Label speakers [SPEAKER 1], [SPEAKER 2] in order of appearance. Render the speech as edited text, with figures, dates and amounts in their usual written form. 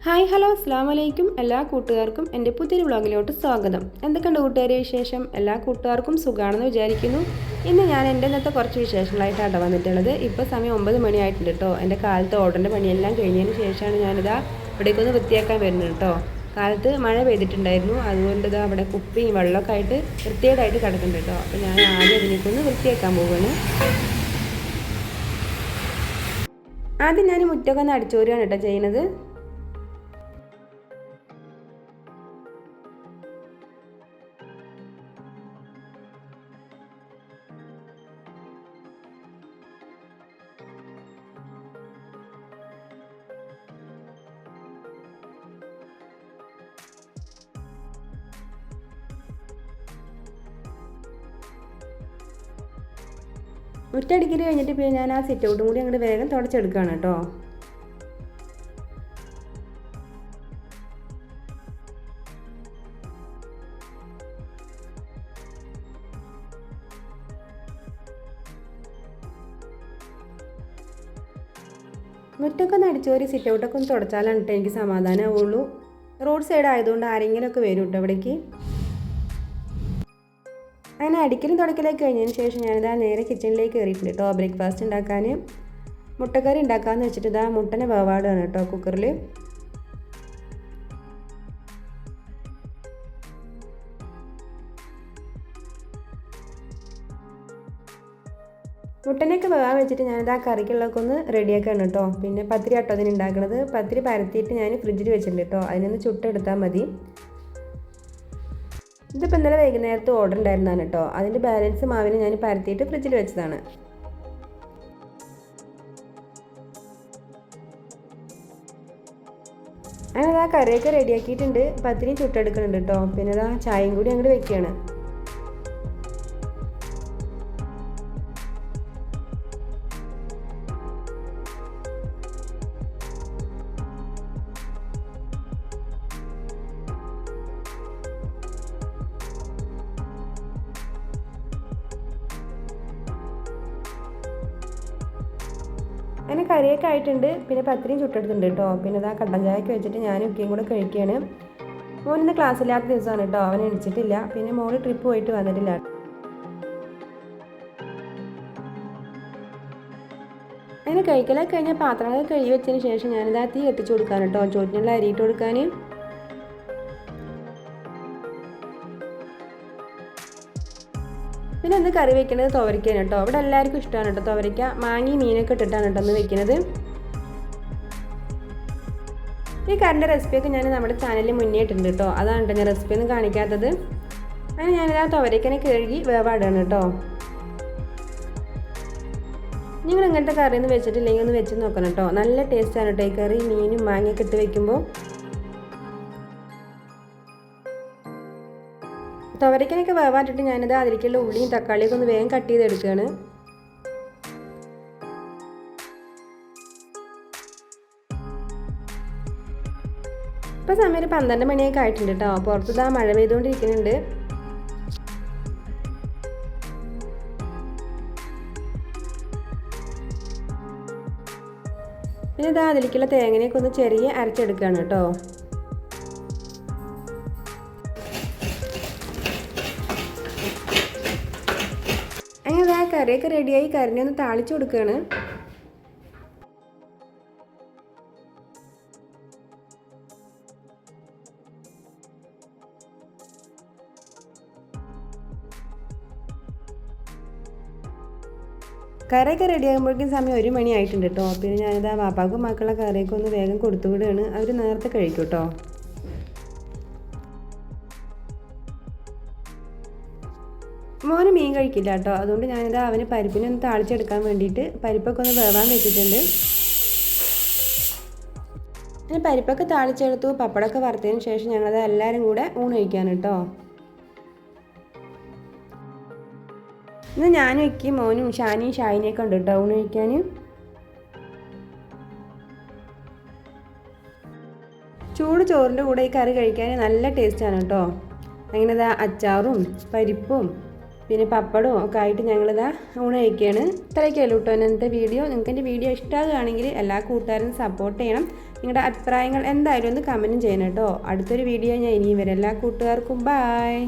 [SPEAKER 1] Hi hello അസ്സാം വലൈക്കും എല്ലാ കൂട്ടുകാർക്കും എൻ്റെ പുതിയൊരു വ്ളോഗിലോട്ട് സ്വാഗതം. എന്തൊക്കെയുണ്ട് കൂട്ടുകാരെ വിശേഷം? എല്ലാ കൂട്ടുകാർക്കും സുഖമാണെന്ന് വിചാരിക്കുന്നു. ഇന്ന് ഞാൻ എൻ്റെ ഇന്നത്തെ കുറച്ച് വിശേഷങ്ങളായിട്ടാണ് വന്നിട്ടുള്ളത്. ഇപ്പോൾ സമയം 9 മണിയായിട്ടുണ്ട് കേട്ടോ. എൻ്റെ കാലത്ത് ഓർഡറിൻ്റെ പണിയെല്ലാം കഴിഞ്ഞതിന് ശേഷമാണ് ഞാനിതാ ഇവിടേക്കൊന്ന് വൃത്തിയാക്കാൻ വരുന്നത് കേട്ടോ. കാലത്ത് മഴ പെയ്തിട്ടുണ്ടായിരുന്നു, അതുകൊണ്ട് ഇതാ അവിടെ കുപ്പിയും വെള്ളമൊക്കെ ആയിട്ട് വൃത്തികേടായിട്ട് കിടക്കുന്നുണ്ട് കേട്ടോ. അപ്പോൾ ഞാൻ ആദ്യം അതിലേക്കൊന്ന് വൃത്തിയാക്കാൻ പോവുകയാണ്. ആദ്യം ഞാൻ മുറ്റമൊക്കെ ഒന്ന് അടിച്ചോരുകയാണ് കേട്ടോ ചെയ്യുന്നത്. മുറ്റടിക്കൽ കഴിഞ്ഞിട്ട് പിന്നെ ഞാൻ ആ സിറ്റ് ഔട്ടും കൂടി അങ്ങോട്ട് വേഗം തുടച്ചെടുക്കുകയാണ് കേട്ടോ. മുറ്റൊക്കെ ഒന്ന് അടിച്ചോരി സിറ്റ് ഔട്ടൊക്കെ ഒന്ന് തുടച്ചാലാണ് കേട്ടോ എനിക്ക് സമാധാനമാവുള്ളൂ. റോഡ് സൈഡ് ആയതുകൊണ്ട് ആരെങ്കിലുമൊക്കെ വരും കേട്ടോ ഇവിടേക്ക്. അങ്ങനെ അടിക്കലും തുടക്കലൊക്കെ കഴിഞ്ഞതിന് ശേഷം ഞാനിതാ നേരെ കിച്ചണിലേക്ക് കയറിയിട്ടുണ്ട് കേട്ടോ. ബ്രേക്ക്ഫാസ്റ്റ് ഉണ്ടാക്കാൻ മുട്ടക്കറി ഉണ്ടാക്കാമെന്ന് വെച്ചിട്ട് ഇതാ മുട്ടനെ വേവാടുകയാണ് കേട്ടോ കുക്കറിൽ. മുട്ടനെയൊക്കെ വേവാൻ വെച്ചിട്ട് ഞാനിതാ കറിക്കുള്ളതൊക്കെ ഒന്ന് റെഡിയാക്കുകയാണ് കേട്ടോ. പിന്നെ പത്തിരി ആട്ടോ അതിന് ഉണ്ടാക്കുന്നത്. പത്തിരി പരത്തിയിട്ട് ഞാൻ ഫ്രിഡ്ജിൽ വെച്ചിട്ടുണ്ട് കേട്ടോ. അതിനൊന്ന് ചുട്ടെടുത്താൽ മതി. ഇതിപ്പോൾ ഇന്നലെ വൈകുന്നേരത്ത് ഓർഡർ ഉണ്ടായിരുന്നതാണ് കേട്ടോ. അതിൻ്റെ ബാലൻസ് മാവിന് ഞാൻ പരത്തിയിട്ട് ഫ്രിഡ്ജിൽ വെച്ചതാണ്. അങ്ങനെ ആ കറിയൊക്കെ റെഡിയാക്കിയിട്ടുണ്ട്. പത്തിരിയും ചുട്ടെടുക്കുന്നുണ്ട് കേട്ടോ. പിന്നെ അതാ ചായയും കൂടി അങ്ങോട്ട് വെക്കുകയാണ്. അങ്ങനെ കറിയൊക്കെ ആയിട്ടുണ്ട്. പിന്നെ പത്തിരിയും ചുട്ടെടുത്തിട്ടുണ്ട് കേട്ടോ. പിന്നെ ഇതാ കട്ടൻ ചായയൊക്കെ വെച്ചിട്ട് ഞാനും ഒക്കെയും കൂടെ കഴിക്കുകയാണ്. മോനിന്ന് ക്ലാസ്സില്ലാത്ത ദിവസമാണ് കേട്ടോ. അവൻ എണിച്ചിട്ടില്ല. പിന്നെ മോള് ട്രിപ്പ് പോയിട്ട് വന്നിട്ടില്ല. അങ്ങനെ കഴിക്കലൊക്കെ കഴിഞ്ഞാൽ പാത്രങ്ങളൊക്കെ കഴുകി വെച്ചതിന് ശേഷം ഞാനിതാ തീ എത്തിച്ചു കൊടുക്കാൻ കേട്ടോ. ചോറ്റിനുള്ള അരിയിട്ട് കൊടുക്കാൻ. പിന്നെ ഒന്ന് കറി വെക്കുന്നത് തുവരയ്ക്കാണ് കേട്ടോ. ഇവിടെ എല്ലാവർക്കും ഇഷ്ടമാണ് കേട്ടോ തുവരയ്ക്ക. മാങ്ങി മീനൊക്കെ ഇട്ടിട്ടാണ് കേട്ടോ ഒന്ന് വെക്കുന്നത്. ഈ കറിൻ്റെ റെസിപ്പിയൊക്കെ ഞാൻ നമ്മുടെ ചാനലിൽ മുന്നേ ഇട്ടുണ്ട് കേട്ടോ. അതാണ് കേട്ടോ ഞാൻ റെസിപ്പി ഒന്നും കാണിക്കാത്തത്. അങ്ങനെ ഞാനിതാ തുവരയ്ക്കനെ കഴുകി വേവാടുകയാണ് കേട്ടോ. നിങ്ങൾ ഇങ്ങനത്തെ കറിയൊന്നും വെച്ചിട്ടില്ലെങ്കിൽ ഒന്ന് വെച്ച് നോക്കണം കേട്ടോ. നല്ല ടേസ്റ്റാണ് കേട്ടോ ഈ കറി. മീനും മാങ്ങയൊക്കെ ഇട്ട് വെക്കുമ്പോൾ. തുവരയ്ക്കനൊക്കെ വേവാറ്റിട്ട് ഞാനിത് അതിലേക്കുള്ള ഉള്ളിയും തക്കാളിയൊക്കെ ഒന്ന് വേഗം കട്ട് ചെയ്തെടുക്കുകയാണ്. ഇപ്പോൾ സമയം ഒരു 12 മണിയൊക്കെ ആയിട്ടുണ്ട് കേട്ടോ. പുറത്തുതാ മഴ പെയ്തുകൊണ്ടിരിക്കുന്നുണ്ട്. പിന്നെ ഇതാ അതിലേക്കുള്ള തേങ്ങനെയൊക്കെ ഒന്ന് ചെറിയ അരച്ചെടുക്കുകയാണ് കേട്ടോ. അങ്ങനെ ആ കറിയൊക്കെ റെഡിയായി. കറിനെ ഒന്ന് താളിച്ചു കൊടുക്കുകയാണ്. കറിയൊക്കെ റെഡിയാകുമ്പോഴേക്കും സമയം 1 മണി ആയിട്ടുണ്ട് കേട്ടോ. പിന്നെ ഞാനിതാ വാപ്പാക്കും മക്കളുടെ കറിയൊക്കെ ഒന്ന് വേഗം കൊടുത്തുവിടുകയാണ്. അവർ നേരത്തെ കഴിക്കും കേട്ടോ. മോന് മീൻ കഴിക്കില്ല കേട്ടോ. അതുകൊണ്ട് ഞാനിതാ അവന് പരിപ്പിനെ ഒന്ന് താളിച്ചെടുക്കാൻ വേണ്ടിയിട്ട് പരിപ്പൊക്കെ ഒന്ന് വേവാൻ വെച്ചിട്ടുണ്ട്. അങ്ങനെ പരിപ്പൊക്കെ താളിച്ചെടുത്തു. പപ്പടമൊക്കെ വറുത്തതിന് ശേഷം ഞങ്ങളത് എല്ലാവരും കൂടെ ഊണ് കഴിക്കാൻ കേട്ടോ. ഇന്ന് ഞാനും ഇക്കും മോനും ഷാനിയും ഷായിനെയൊക്കെ ഉണ്ട് കേട്ടോ ഊണ് കഴിക്കാൻ. ചൂട് ചോറിൻ്റെ കൂടെ ഈ കറി കഴിക്കാൻ നല്ല ടേസ്റ്റാണ് കേട്ടോ. അങ്ങനെ അച്ചാറും പരിപ്പും പിന്നെ പപ്പടവും ഒക്കെ ആയിട്ട് ഞങ്ങളിതാ ഊണ് കഴിക്കുകയാണ്. ഇത്രയൊക്കെയല്ലോ കേട്ടോ ഇന്നത്തെ വീഡിയോ. നിങ്ങൾക്ക് എൻ്റെ വീഡിയോ ഇഷ്ടമാകുകയാണെങ്കിൽ എല്ലാ കൂട്ടുകാരും സപ്പോർട്ട് ചെയ്യണം. നിങ്ങളുടെ അഭിപ്രായങ്ങൾ എന്തായാലും ഒന്ന് കമൻറ്റും ചെയ്യണം കേട്ടോ. അടുത്തൊരു വീഡിയോ ഞാൻ ഇനിയും വരാം. എല്ലാ കൂട്ടുകാർക്കും ബായ്.